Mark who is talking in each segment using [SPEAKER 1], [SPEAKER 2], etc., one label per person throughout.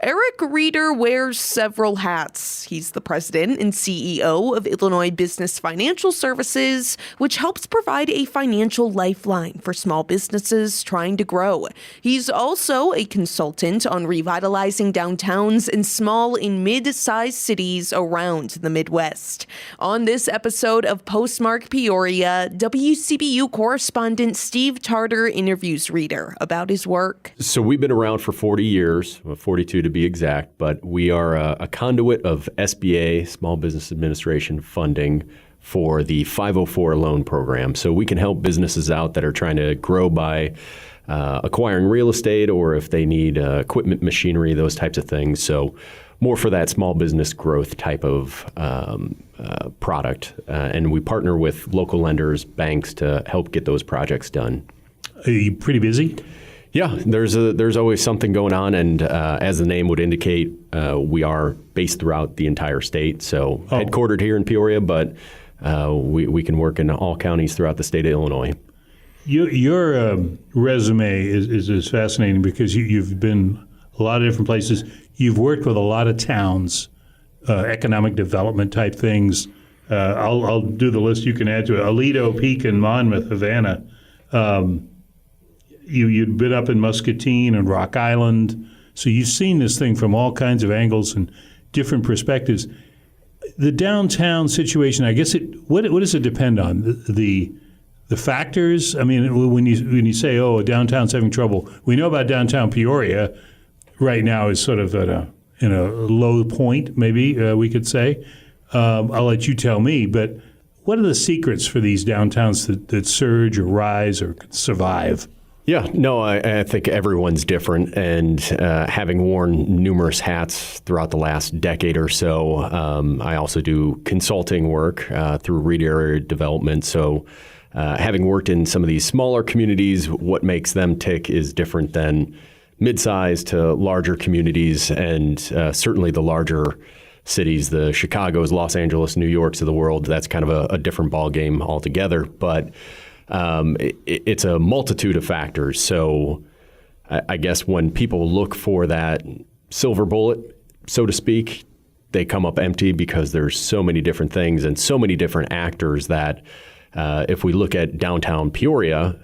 [SPEAKER 1] Erik Reader wears several hats. He's the president and CEO of Illinois Business Financial Services, which helps provide a financial lifeline for small businesses trying to grow. He's also a consultant on revitalizing downtowns in small and mid-sized cities around the Midwest. On this episode of Postmark Peoria, WCBU correspondent Steve Tarter interviews Reader about his work.
[SPEAKER 2] So we've been around for 40 years, 42 to be exact, but we are a conduit of SBA, Small Business Administration funding for the 504 loan program. So we can help businesses out that are trying to grow by acquiring real estate, or if they need equipment, machinery, those types of things. So more for that small business growth type of product. And we partner with local lenders, banks to help get those projects done.
[SPEAKER 3] Are you pretty busy?
[SPEAKER 2] Yeah, there's always something going on, and as the name would indicate, we are based throughout the entire state. So headquartered here in Peoria, but we can work in all counties throughout the state of Illinois.
[SPEAKER 3] Your resume is fascinating because you've been a lot of different places. You've worked with a lot of towns, economic development type things. I'll do the list you can add to it. Aledo, Pekin, Monmouth, Havana. You'd been up in Muscatine and Rock Island, so you've seen this thing from all kinds of angles and different perspectives. The downtown situation, I guess, what does it depend on? The factors? I mean, when you say, oh, downtown's having trouble, we know about downtown Peoria right now is sort of at a low point, maybe we could say. I'll let you tell me, but what are the secrets for these downtowns that surge or rise or survive?
[SPEAKER 2] Yeah, no, I think everyone's different, and having worn numerous hats throughout the last decade or so, I also do consulting work through Reader Development. So having worked in some of these smaller communities, what makes them tick is different than mid-sized to larger communities, and certainly the larger cities, the Chicagos, Los Angeles, New Yorks of the world. That's kind of a different ballgame altogether, but it's a multitude of factors. So I guess when people look for that silver bullet, so to speak, they come up empty because there's so many different things and so many different actors that if we look at downtown Peoria,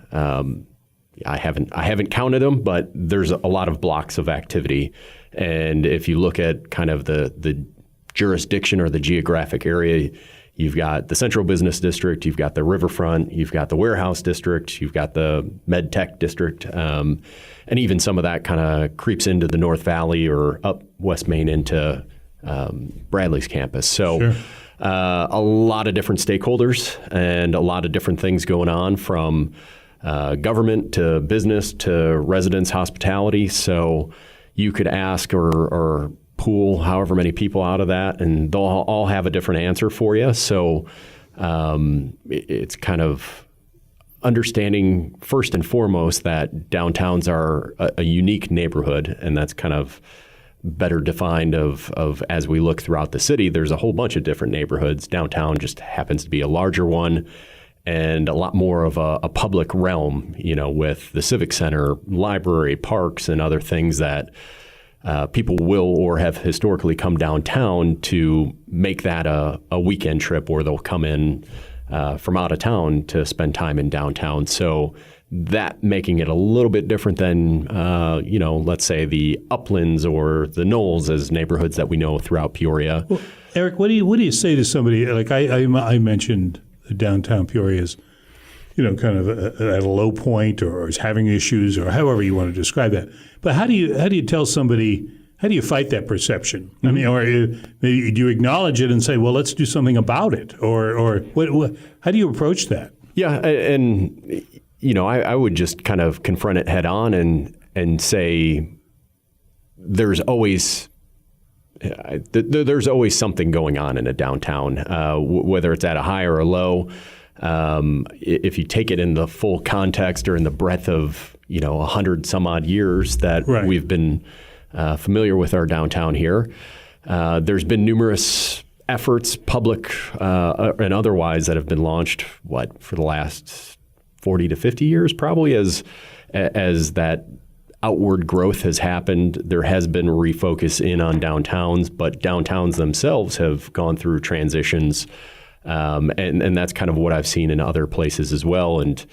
[SPEAKER 2] I haven't counted them, but there's a lot of blocks of activity. And if you look at kind of the jurisdiction or the geographic area, you've got the Central Business District, you've got the Riverfront, you've got the Warehouse District, you've got the Med Tech District, and even some of that kind of creeps into the North Valley or up West Main into Bradley's campus. So sure. A lot of different stakeholders and a lot of different things going on, from government to business to residents, hospitality. So you could ask or pool however many people out of that, and they'll all have a different answer for you. So it's kind of understanding first and foremost that downtowns are a unique neighborhood, and that's kind of better defined of as we look throughout the city. There's a whole bunch of different neighborhoods. Downtown just happens to be a larger one and a lot more of a public realm, with the Civic Center, library, parks, and other things that people will or have historically come downtown to make that a weekend trip, or they'll come in from out of town to spend time in downtown. So that making it a little bit different than, let's say the Uplands or the Knolls as neighborhoods that we know throughout Peoria.
[SPEAKER 3] Well, Erik, what do you say to somebody, like I mentioned downtown Peoria is, kind of at a low point or is having issues, or however you want to describe that. But how do you tell somebody, how do you fight that perception? Mm-hmm. I mean, or maybe do you acknowledge it and say, well, let's do something about it, or what how do you approach that?
[SPEAKER 2] Yeah, and I would just kind of confront it head on and say there's always something going on in a downtown, whether it's at a high or a low. If you take it in the full context or in the breadth of 100 some odd years that right. We've been familiar with our downtown here, there's been numerous efforts, public and otherwise, that have been launched for the last 40 to 50 years, probably as that outward growth has happened. There has been refocus in on downtowns, but downtowns themselves have gone through transitions. And that's kind of what I've seen in other places as well. And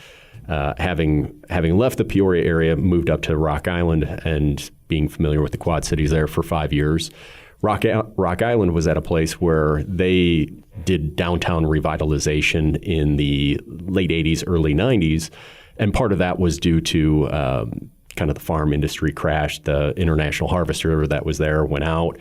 [SPEAKER 2] having left the Peoria area, moved up to Rock Island and being familiar with the Quad Cities there for 5 years, Rock Island was at a place where they did downtown revitalization in the late 80s, early 90s. And part of that was due to kind of the farm industry crash. The international harvester that was there went out.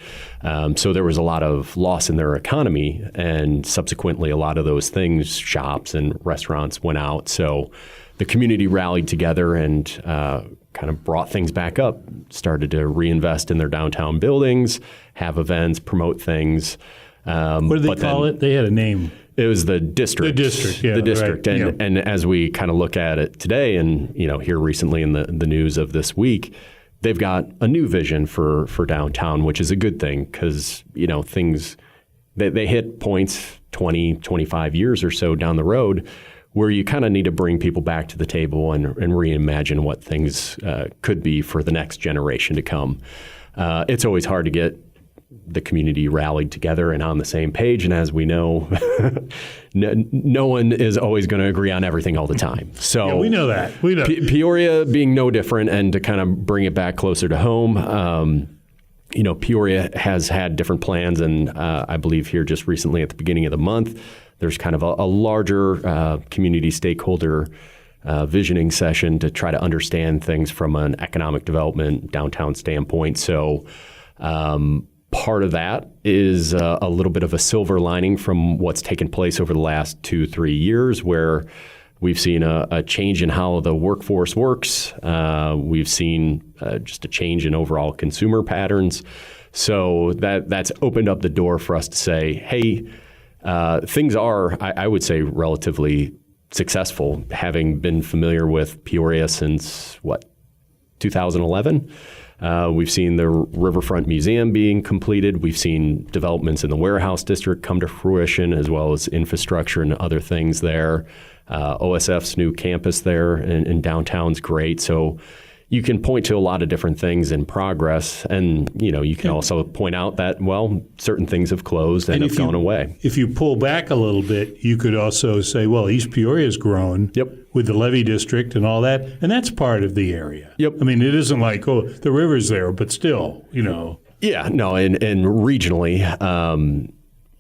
[SPEAKER 2] So there was a lot of loss in their economy. And subsequently, a lot of those things, shops and restaurants, went out. So the community rallied together and kind of brought things back up, started to reinvest in their downtown buildings, have events, promote things.
[SPEAKER 3] What did they call it? They had a name.
[SPEAKER 2] It was the district.
[SPEAKER 3] The district, yeah.
[SPEAKER 2] The district.
[SPEAKER 3] Right.
[SPEAKER 2] And as we kind of look at it today and, here recently in the news of this week, they've got a new vision for downtown, which is a good thing because, things, they hit points 20, 25 years or so down the road where you kind of need to bring people back to the table and reimagine what things could be for the next generation to come. It's always hard to get the community rallied together and on the same page. And as we know, no one is always going to agree on everything all the time. So
[SPEAKER 3] yeah, we know that. We know.
[SPEAKER 2] Peoria being no different, and to kind of bring it back closer to home, Peoria has had different plans. And I believe here just recently at the beginning of the month, there's kind of a larger community stakeholder visioning session to try to understand things from an economic development downtown standpoint. So part of that is a little bit of a silver lining from what's taken place over the last 2-3 years, where we've seen a change in how the workforce works. We've seen just a change in overall consumer patterns. So that's opened up the door for us to say, hey, things are, I would say, relatively successful, having been familiar with Peoria since, 2011? We've seen the Riverfront Museum being completed. We've seen developments in the warehouse district come to fruition, as well as infrastructure and other things there. OSF's new campus there in downtown's great. So you can point to a lot of different things in progress. And, you can also point out that, certain things have closed and have gone away.
[SPEAKER 3] If you pull back a little bit, you could also say, East Peoria's grown with the levee district and all that. And that's part of the area.
[SPEAKER 2] Yep.
[SPEAKER 3] I mean, it isn't like, the river's there, but still,
[SPEAKER 2] Yeah, no, and regionally,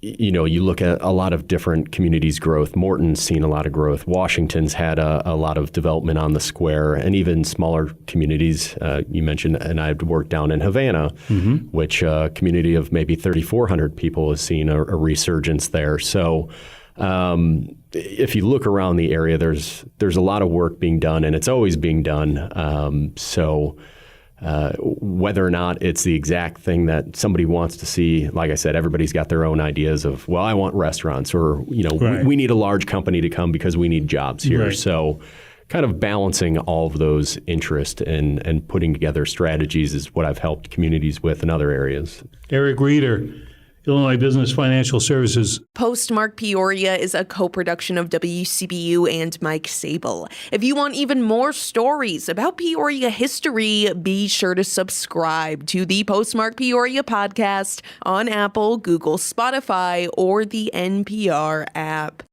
[SPEAKER 2] you look at a lot of different communities' growth. Morton's seen a lot of growth. Washington's had a lot of development on the square, and even smaller communities. You mentioned, and I've worked down in Havana, which a community of maybe 3,400 people has seen a resurgence there. So if you look around the area, there's a lot of work being done, and it's always being done. Whether or not it's the exact thing that somebody wants to see, like I said, everybody's got their own ideas of, I want restaurants, or, we need a large company to come because we need jobs here. Right. So kind of balancing all of those interests and putting together strategies is what I've helped communities with in other areas.
[SPEAKER 3] Erik Reader, Illinois Business Financial Services.
[SPEAKER 1] Postmark Peoria is a co-production of WCBU and Mike Sable. If you want even more stories about Peoria history, be sure to subscribe to the Postmark Peoria podcast on Apple, Google, Spotify, or the NPR app.